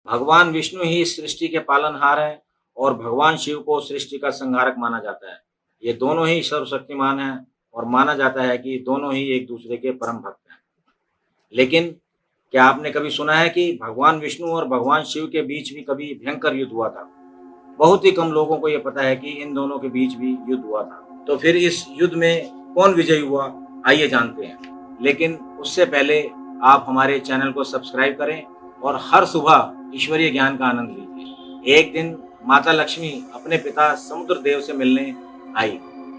भगवान विष्णु ही इस सृष्टि के पालनहार हैं और भगवान शिव को सृष्टि का संहारक माना जाता है। ये दोनों ही सर्वशक्तिमान हैं और माना जाता है कि दोनों ही एक दूसरे के परम भक्त हैं। लेकिन क्या आपने कभी सुना है कि भगवान विष्णु और भगवान शिव के बीच भी कभी भयंकर युद्ध हुआ था? बहुत ही कम लोगों को ये पता है कि इन दोनों के बीच भी युद्ध हुआ था। तो फिर इस युद्ध में कौन विजयी हुआ, आइए जानते हैं। लेकिन उससे पहले आप हमारे चैनल को सब्सक्राइब करें और हर सुबह ईश्वरीय ज्ञान का आनंद लीजिए। एक दिन माता लक्ष्मी अपने पिता समुद्र देव से मिलने आई।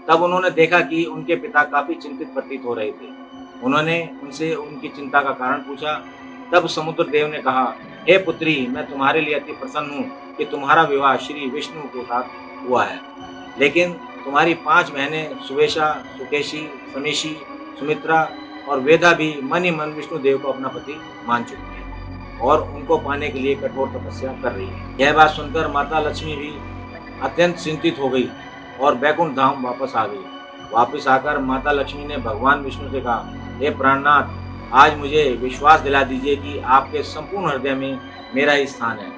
तब उन्होंने देखा कि उनके पिता काफी चिंतित प्रतीत हो रहे थे। उन्होंने उनसे उनकी चिंता का कारण पूछा। तब समुद्र देव ने कहा, हे पुत्री, मैं तुम्हारे लिए अति प्रसन्न हूँ कि तुम्हारा विवाह श्री विष्णु के साथ हुआ है। लेकिन तुम्हारी 5 बहनें सुवेशा, सुकेशी, समीशी, सुमित्रा और वेदा भी मन ही मन विष्णु देव को अपना पति मान चुकी हैं और उनको पाने के लिए कठोर तपस्या कर रही है। यह बात सुनकर माता लक्ष्मी भी अत्यंत चिंतित हो गई और बैकुंठ धाम वापस आ गई। वापस आकर माता लक्ष्मी ने भगवान विष्णु से कहा, हे प्राणनाथ, आज मुझे विश्वास दिला दीजिए कि आपके संपूर्ण हृदय में मेरा ही स्थान है।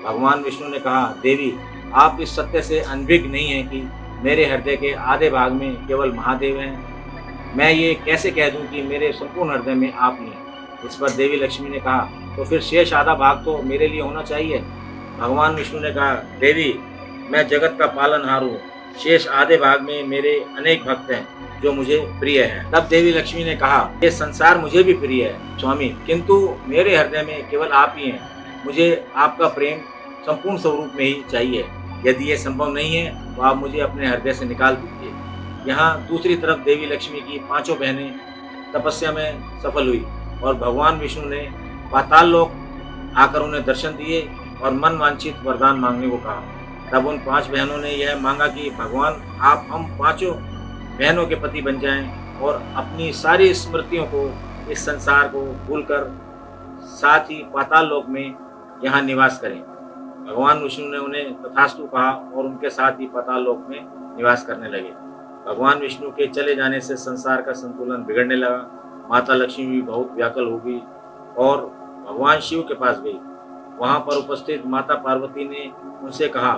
भगवान विष्णु ने कहा, देवी, आप इस सत्य से अनभिज्ञ नहीं हैं कि मेरे हृदय के आधे भाग में केवल महादेव हैं। मैं ये कैसे कह दूं कि मेरे संपूर्ण हृदय में आप ही हैं। इस पर देवी लक्ष्मी ने कहा, तो फिर शेष आधा भाग तो मेरे लिए होना चाहिए। भगवान विष्णु ने कहा, देवी, मैं जगत का पालनहार हूँ। शेष आधे भाग में मेरे अनेक भक्त हैं जो मुझे प्रिय हैं। तब देवी लक्ष्मी ने कहा, ये संसार मुझे भी प्रिय है स्वामी, किंतु मेरे हृदय में केवल आप ही हैं। मुझे आपका प्रेम संपूर्ण स्वरूप में ही चाहिए। यदि ये संभव नहीं है तो आप मुझे अपने हृदय से निकाल दीजिए। यहाँ दूसरी तरफ देवी लक्ष्मी की 5 बहनें तपस्या में सफल हुई और भगवान विष्णु ने पाताल लोक आकर उन्हें दर्शन दिए और मन वांछित वरदान मांगने को कहा। तब उन 5 बहनों ने यह मांगा कि भगवान, आप हम 5 बहनों के पति बन जाएं और अपनी सारी स्मृतियों को, इस संसार को भूलकर साथ ही पाताल लोक में यहाँ निवास करें। भगवान विष्णु ने उन्हें तथास्तु कहा और उनके साथ ही पाताल लोक में निवास करने लगे। भगवान विष्णु के चले जाने से संसार का संतुलन बिगड़ने लगा। माता लक्ष्मी भी बहुत व्याकुल हो गई और भगवान शिव के पास गई। वहां पर उपस्थित माता पार्वती ने उनसे कहा,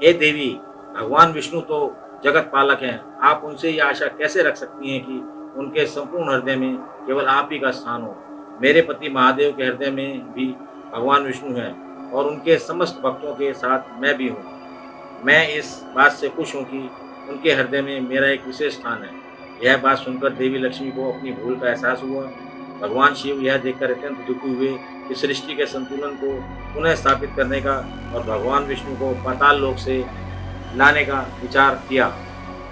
हे देवी, भगवान विष्णु तो जगत पालक हैं। आप उनसे ये आशा कैसे रख सकती हैं कि उनके संपूर्ण हृदय में केवल आप ही का स्थान हो। मेरे पति महादेव के हृदय में भी भगवान विष्णु हैं और उनके समस्त भक्तों के साथ मैं भी हूँ। मैं इस बात से खुश हूँ कि उनके हृदय में मेरा एक विशेष स्थान है। यह बात सुनकर देवी लक्ष्मी को अपनी भूल का एहसास हुआ। भगवान शिव यह देखकर अत्यंत दुखी हुए कि सृष्टि के संतुलन को पुनः स्थापित करने का और भगवान विष्णु को पाताल लोक से लाने का विचार किया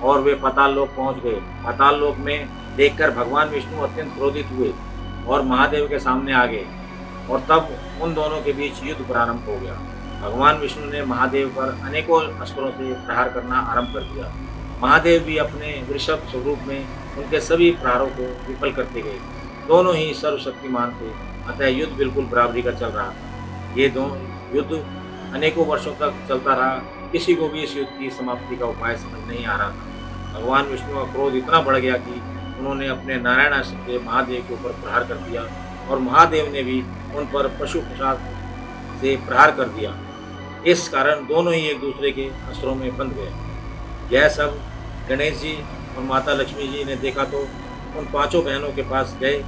और वे पाताल लोक पहुंच गए। पाताल लोक में देखकर भगवान विष्णु अत्यंत क्रोधित हुए और महादेव के सामने आ गए और तब उन दोनों के बीच युद्ध प्रारंभ हो गया। भगवान विष्णु ने महादेव पर अनेकों अस्त्रों से प्रहार करना आरंभ कर दिया। महादेव भी अपने वृषभ स्वरूप में उनके सभी प्रहारों को विफल करते गए। दोनों ही सर्वशक्तिमान थे, अतः युद्ध बिल्कुल बराबरी का चल रहा था। ये दोनों युद्ध अनेकों वर्षों तक चलता रहा। किसी को भी इस युद्ध की समाप्ति का उपाय समझ नहीं आ रहा था। भगवान विष्णु का क्रोध इतना बढ़ गया कि उन्होंने अपने नारायण अस्त्र से महादेव के ऊपर प्रहार कर दिया और महादेव ने भी उन पर पशुपशास्त्र से प्रहार कर दिया। इस कारण दोनों ही एक दूसरे के अस्त्रों में बंध गए। यह सब गणेश जी और माता लक्ष्मी जी ने देखा तो उन 5 बहनों के पास गए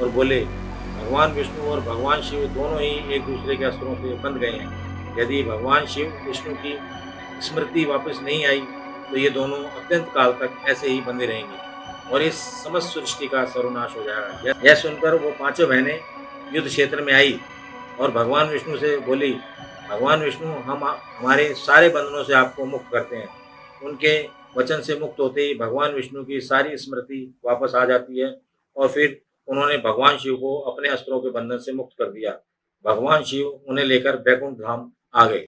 और बोले, भगवान विष्णु और भगवान शिव दोनों ही एक दूसरे के अस्त्रों से बंध गए हैं। यदि भगवान शिव विष्णु की स्मृति वापस नहीं आई तो ये दोनों अत्यंत काल तक ऐसे ही बंधे रहेंगे और इस समस्त सृष्टि का सर्वनाश हो जाएगा। यह सुनकर वो 5 बहनें युद्ध क्षेत्र में आई और भगवान विष्णु से बोली, भगवान विष्णु, हम हमारे सारे बंधनों से आपको मुक्त करते हैं। उनके वचन से मुक्त होते ही भगवान विष्णु की सारी स्मृति वापस आ जाती है और फिर उन्होंने भगवान शिव को अपने अस्त्रों के बंधन से मुक्त कर दिया। भगवान शिव उन्हें लेकर बैकुंठ धाम आ गए।